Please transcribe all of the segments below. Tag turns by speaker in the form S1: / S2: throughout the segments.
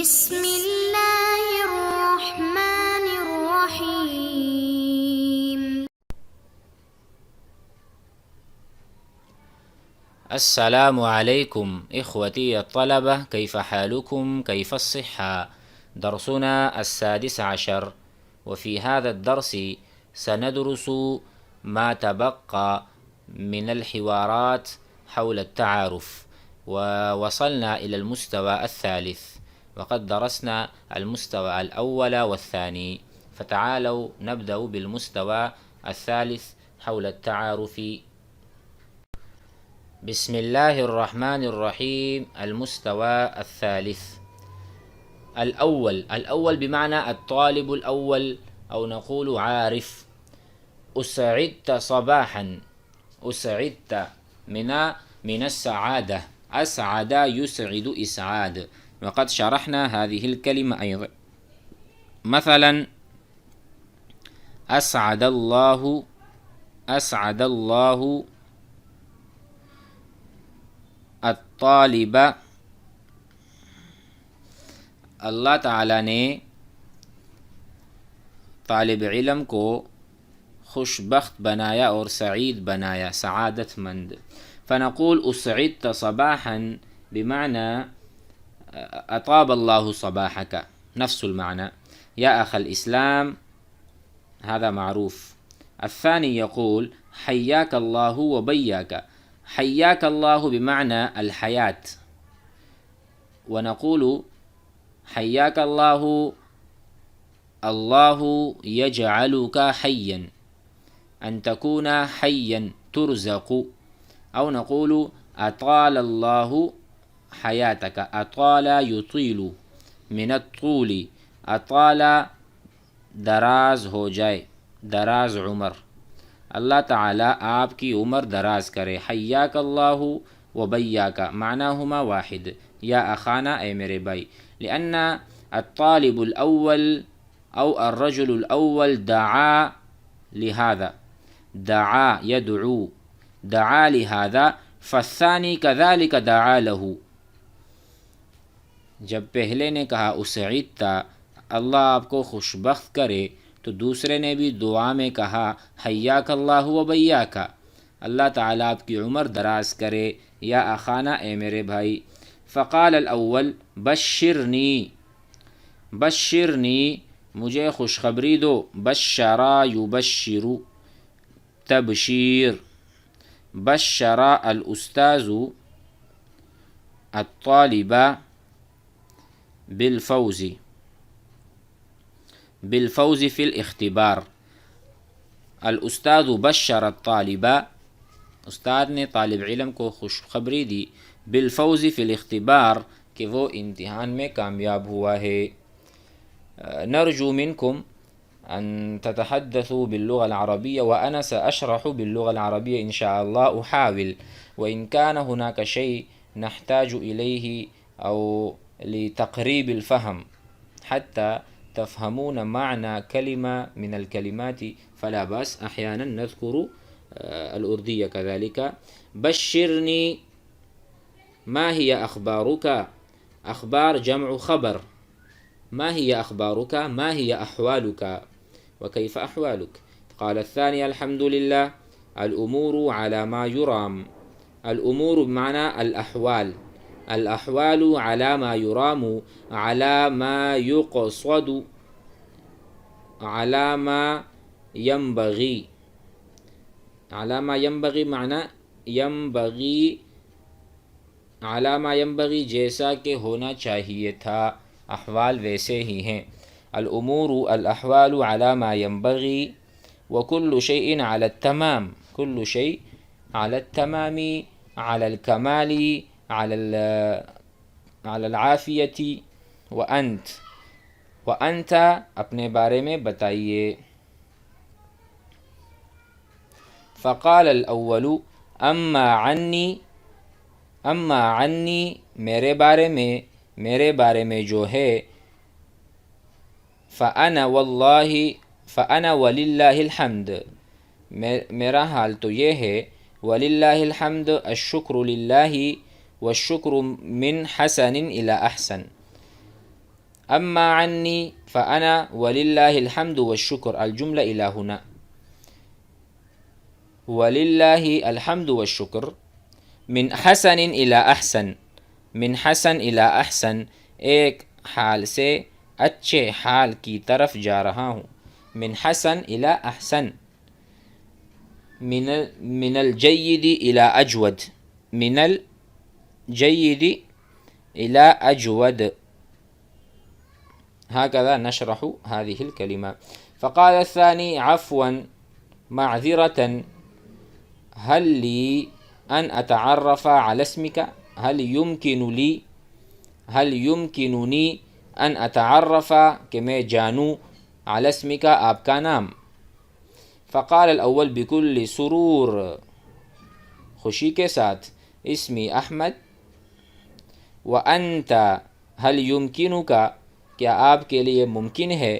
S1: بسم الله الرحمن الرحيم.
S2: السلام عليكم إخوتي الطلبة، كيف حالكم؟ كيف الصحة؟ درسنا 16، وفي هذا الدرس سندرس ما تبقى من الحوارات حول التعارف، ووصلنا إلى المستوى الثالث، وقد درسنا المستوى الأول والثاني، فتعالوا نبدأ بالمستوى الثالث حول التعارف. بسم الله الرحمن الرحيم. المستوى الثالث. الأول بمعنى الطالب الأول، أو نقول عارف. أسعدت صباحا. أسعدت من السعادة. أسعد يسعد إسعاد، وقد شرحنا هذه الكلمة أيضا. مثلا أسعد الله الطالب. اللہ تعالیٰ نے طالب علم کو خوش بخت بنایا اور سعید بنایا، سعادت مند. فنقول أسعدت صباحا بمعنى أطاب الله صباحك، نفس المعنى. يا أخ الإسلام، هذا معروف. الثاني يقول حياك الله وبياك. حياك الله بمعنى الحياة، ونقول حياك الله، الله يجعلك حيا، أن تكون حيا ترزق. أو نقول أطال الله حياتك. أطال يطيل، من الطول. أطال دراز ہو جائے، دراز عمر. اللہ تعالیٰ آپ کی عمر دراز کرے. حیاک اللہ و بیاک معناہما واحد. یا اخانا، اے میرے بھائی. لأن الطالب الأول أو الرجل الأول دعا لهذا، دعا يدعو، دعا لهذا، فالثاني كذلك دعا له. جب پہلے نے کہا اسعدت، اللہ آپ کو خوش بخت کرے، تو دوسرے نے بھی دعا میں کہا حیاک اللہ و بیاک، اللہ تعالیٰ آپ کی عمر دراز کرے. یا اخانا، اے میرے بھائی. فقال الاول بشرنی. بشرنی، مجھے خوشخبری دو. بشرا یبشر، تبشیر. بشرا الاستاذ الطالب بالفوز، بالفوز في الاختبار. الاستاذ بشر الطالب، استاد نے طالب علم کو خوشخبری دی. بالفوز في الاختبار، کہ وہ امتحان میں کامیاب ہوا ہے. نرجو منكم أن تتحدثوا باللغة العربية، وأنا سأشرح باللغة العربية إن شاء الله. أحاول، وإن كان هناك شيء نحتاج إليه أو لتقريب الفهم حتى تفهمون معنى كلمة من الكلمات فلا بأس. أحيانا نذكر الأردية كذلك. بشرني، ما هي أخبارك؟ أخبار جمع خبر. ما هي أخبارك؟ ما هي أحوالك؟ وكيف أحوالك؟ قال الثاني الحمد لله، الأمور على ما يرام. الأمور بمعنى الأحوال. الأحوال على ما يرام، على ما يقصد، على ما ينبغي. على ما ينبغي معنى ينبغي، على ما ينبغي جیسا کہ ہونا چاہیے تھا، احوال ویسے ہی ہیں. الأمور الأحوال على ما ينبغي، وكل شيء على التمام. كل شيء على التمام، على الكمال، على العافية. وأنت اپنے بارے میں بتائیے. فقال الأول أما عني، میرے بارے میں جو ہے. فأنا وللہ الحمد، میرا حال تو یہ ہے. وللہ الحمد، الشکر للہ، والشکر من حسن إلى أحسن. أما عني فأنا ولله الحمد والشكر. الجملة إلى هنا ولله الحمد والشكر من حسن إلى أحسن، من حسن إلى أحسن، ایک حال سے اچھے حال کی طرف جا رہا ہوں. من حسن إلى أحسن، من الجيد إلى أجود، من الجيد إلى أجود. هكذا نشرح هذه الكلمة. فقال الثاني عفوا معذرة، هل لي أن أتعرف على اسمك؟ هل يمكنني أن أتعرف کہ میں جانوں على اسمك آپ کا نام. فقال الأول بكل سرور، خوشی کے ساتھ، اسمی احمد. وأنت هل يمكنك، کیا آپ کے لیے ممکن ہے.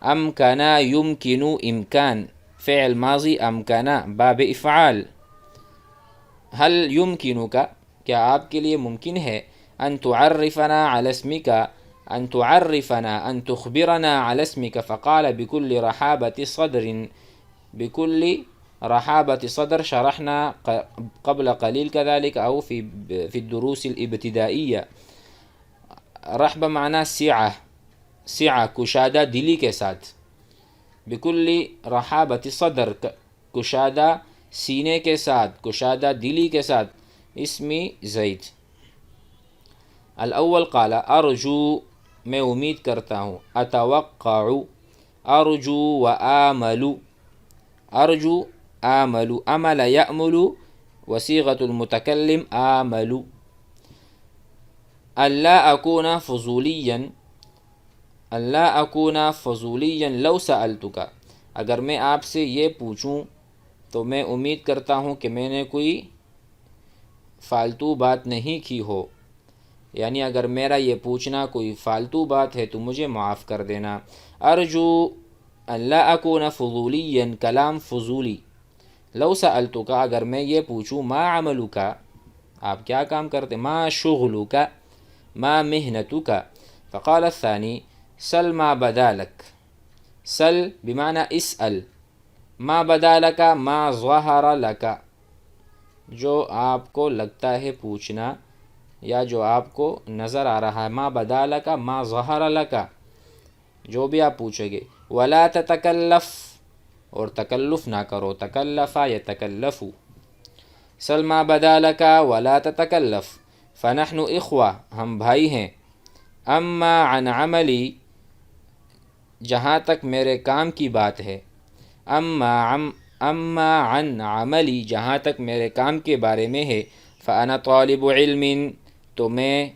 S2: امکن يمكن امکان، فعل ماضی، امکن باب افعال. هل يمكنك، کیا آپ کے لیے ممکن ہے. ان تعرفنا على اسمك، ان تعرفنا، ان تخبرنا على اسمك. فقال بكل رحابة صدر، بكل رحابة صدر شرحنا قبل قليل كذلك أو في الدروس الابتدائية. رحب معنی سعة، سعة کشادہ دلی کے ساتھ. بكل رحابة صدر کشادہ سینے کے ساتھ، کشادہ دلی کے ساتھ. اسمی زید. الاول قال ارجو، میں امید کرتا ہوں. اتوقع، ارجو وآمل، ارجو آمل، امل یأمل وصیغة المتکلم آمل. الا اکون فضولیا، الا اکون فضولیا لو سألتک، اگر میں آپ سے یہ پوچھوں تو میں امید کرتا ہوں کہ میں نے کوئی فالتو بات نہیں کی ہو. یعنی اگر میرا یہ پوچھنا کوئی فالتو بات ہے تو مجھے معاف کر دینا. ارجو الا اکون فضولیا، کلام فضولی. لو سألتک، اگر میں یہ پوچھوں ما عملک، آپ کیا کام کرتے. ما شغلک، ما محنتک. فقال الثانی سل ما بدا لک، سل بمعنی اسأل، ما بدا لک ما ظہر لک، جو آپ کو لگتا ہے پوچھنا یا جو آپ کو نظر آ رہا ہے. ما بدا لک ما ظہر لک، جو بھی آپ پوچھیں گے. ولا تتکلف، اور تکلف نہ کرو. تکلف یتکلف. سل ما بدا لک ولا تتکلف. فنحن اخوہ، ہم بھائی ہیں. اما عن عملی، جہاں تک میرے کام کی بات ہے. اما عن عملی، جہاں تک میرے کام کے بارے میں ہے. فانا طالب علم، تو میں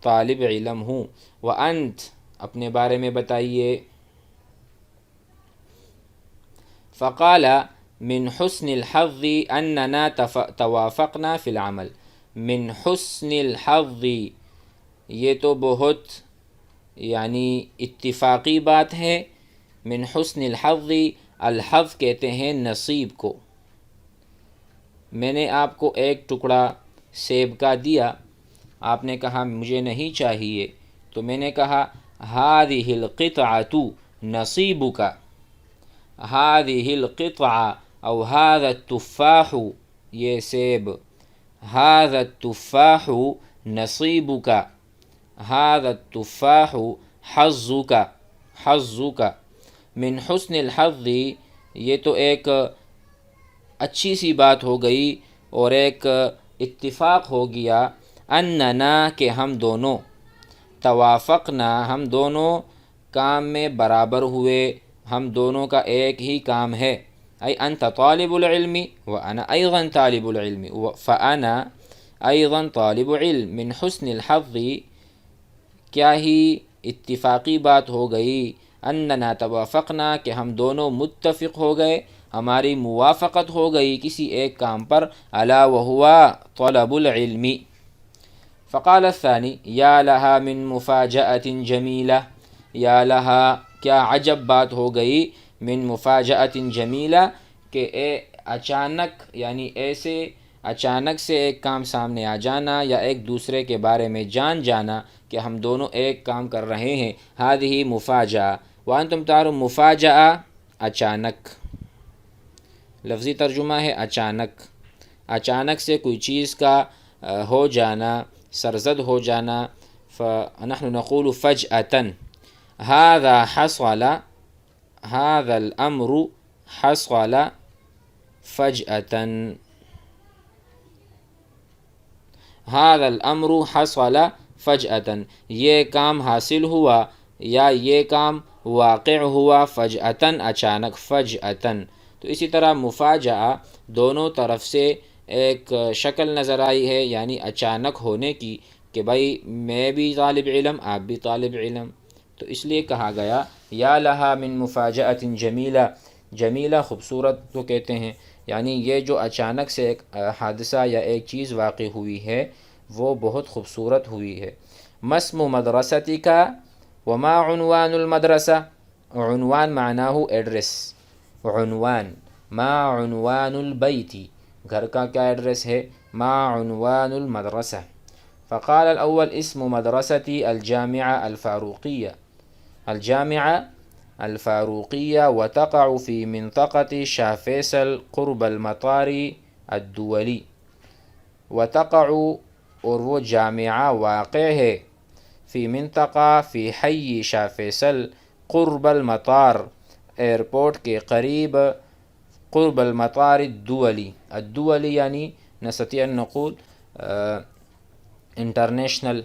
S2: طالب علم ہوں. وانت، اپنے بارے میں بتائیے. فقال من حسن الحظ اننا توافقنا فی العمل. من حسن الحظ، یہ تو بہت یعنی اتفاقی بات ہے. من حسن الحظ، الحظ کہتے ہیں نصیب کو. میں نے آپ کو ایک ٹکڑا سیب کا دیا، آپ نے کہا مجھے نہیں چاہیے، تو میں نے کہا هذه القطعة نصیبک، هذه القطعة او هذا التفاح، یہ سیب. هذا التفاح نصیبک، هذا التفاح حظک، حظک. من حسن الحظ، یہ تو ایک اچھی سی بات ہو گئی اور ایک اتفاق ہو گیا. اننا، کہ ہم دونوں. توافقنا، ہم دونوں کام میں برابر ہوئے، ہم دونوں کا ایک ہی کام ہے. ای انت طالب العلم وانا ایضا طالب العلم فانا ایضا طالب علم. من حسن الحظ، کیا ہی اتفاقی بات ہو گئی. اننا توافقنا، کہ ہم دونوں متفق ہو گئے، ہماری موافقت ہو گئی کسی ایک کام پر. الا وهو طلب العلم. فقال الثانی یا لها من مفاجأة جمیلہ، یا لها، کیا عجب بات ہو گئی. من مفاجأة جمیلہ، کہ اچانک یعنی ایسے اچانک سے ایک کام سامنے آ جانا یا ایک دوسرے کے بارے میں جان جانا کہ ہم دونوں ایک کام کر رہے ہیں، ہذہ مفاجأہ، وانتم تعلمون مفاجأہ اچانک، لفظی ترجمہ ہے اچانک، اچانک سے کوئی چیز کا ہو جانا، سرزد ہو جانا، فنحن نقول فجأة هذا حصل، هذا الأمر حصل فجأة، هذا الأمر حصل فجأة، یہ کام حاصل ہوا یا یہ کام واقع ہوا فجأة اچانک، فجأة۔ تو اسی طرح مفاجأہ دونوں طرف سے ایک شکل نظر آئی ہے، یعنی اچانک ہونے کی کہ بھائی میں بھی طالب علم، آپ بھی طالب علم، تو اس لیے کہا گیا یا لہا من مفاجأۃ جمیلہ، جمیلہ خوبصورت کو کہتے ہیں، یعنی یہ جو اچانک سے ایک حادثہ یا ایک چیز واقع ہوئی ہے وہ بہت خوبصورت ہوئی ہے۔ مسم مدرستی کا وما عنوان المدرسہ، عنوان معناہ ایڈریس، عنوان، ما عنوان البیتی، گھر کا کیا ایڈریس ہے، ما عنوان المدرسہ۔ فقال الاول اسم مدرستي الجامعة الفاروقية، الجامعة الفاروقية، وتقع في منطقة شاہ فیصل قرب المطار الدولي، وتقع اور وہ جامعہ واقع ہے، فی منطقہ فی حی شاہ فیصل قرب المطار ایئرپورٹ کے قریب، قرب المطار الدولی، الدولی یعنی نستطيع ان نقول انٹرنیشنل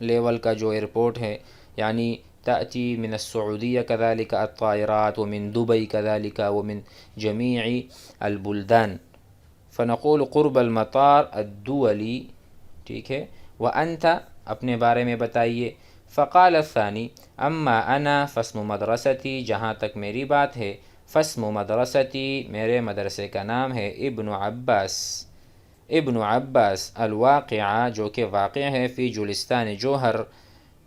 S2: لیول کا جو ایئرپورٹ ہے، یعنی تأتی من السعودیہ كذلك الطائرات ومن دبئی كذلك ومن جميع البلدان، فنقول قرب المطار الدولی، ٹھیک ہے۔ وأنت اپنے بارے میں بتائیے۔ فقال الثانی اما انا فاسم مدرستی، جہاں تک میری بات ہے، فاسم مدرستی میرے مدرسے کا نام ہے ابن عباس، ابن عباس الواقعہ جو کہ واقع ہے فی گلستان جوہر،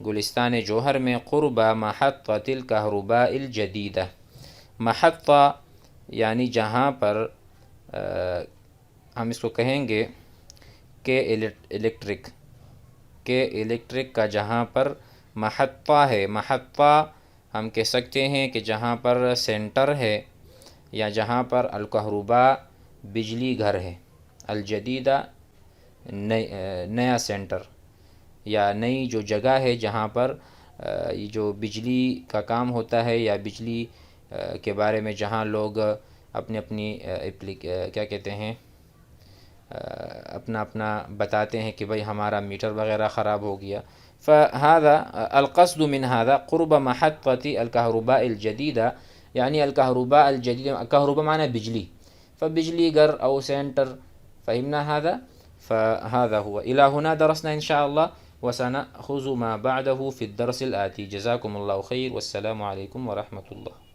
S2: گلستان جوہر میں، قرب محطۃ الکہرباء الجدیدہ، محطہ یعنی جہاں پر ہم اس کو کہیں گے کہ الیکٹرک، کہ الیکٹرک کا جہاں پر محطہ ہے، محطہ ہم کہہ سکتے ہیں کہ جہاں پر سینٹر ہے یا جہاں پر الکہرباء بجلی گھر ہے، الجدیدہ نیا سینٹر یا نئی جو جگہ ہے جہاں پر یہ جو بجلی کا کام ہوتا ہے یا بجلی کے بارے میں جہاں لوگ اپنی کیا کہتے ہیں اپنا بتاتے ہیں کہ بھئی ہمارا میٹر وغیرہ خراب ہو گیا، فهذا القصد من هذا قرب محطة الكهرباء الجديدة، یعنی الكهرباء الجديدة، كهرباء معنی بجلی، فبجلی گھر او سینٹر، فهمنا هذا، فهذا هو۔ إلى هنا درسنا إن شاء الله، وسنأخذ ما بعده في الدرس الآتي، جزاكم الله خير، والسلام عليكم ورحمة الله۔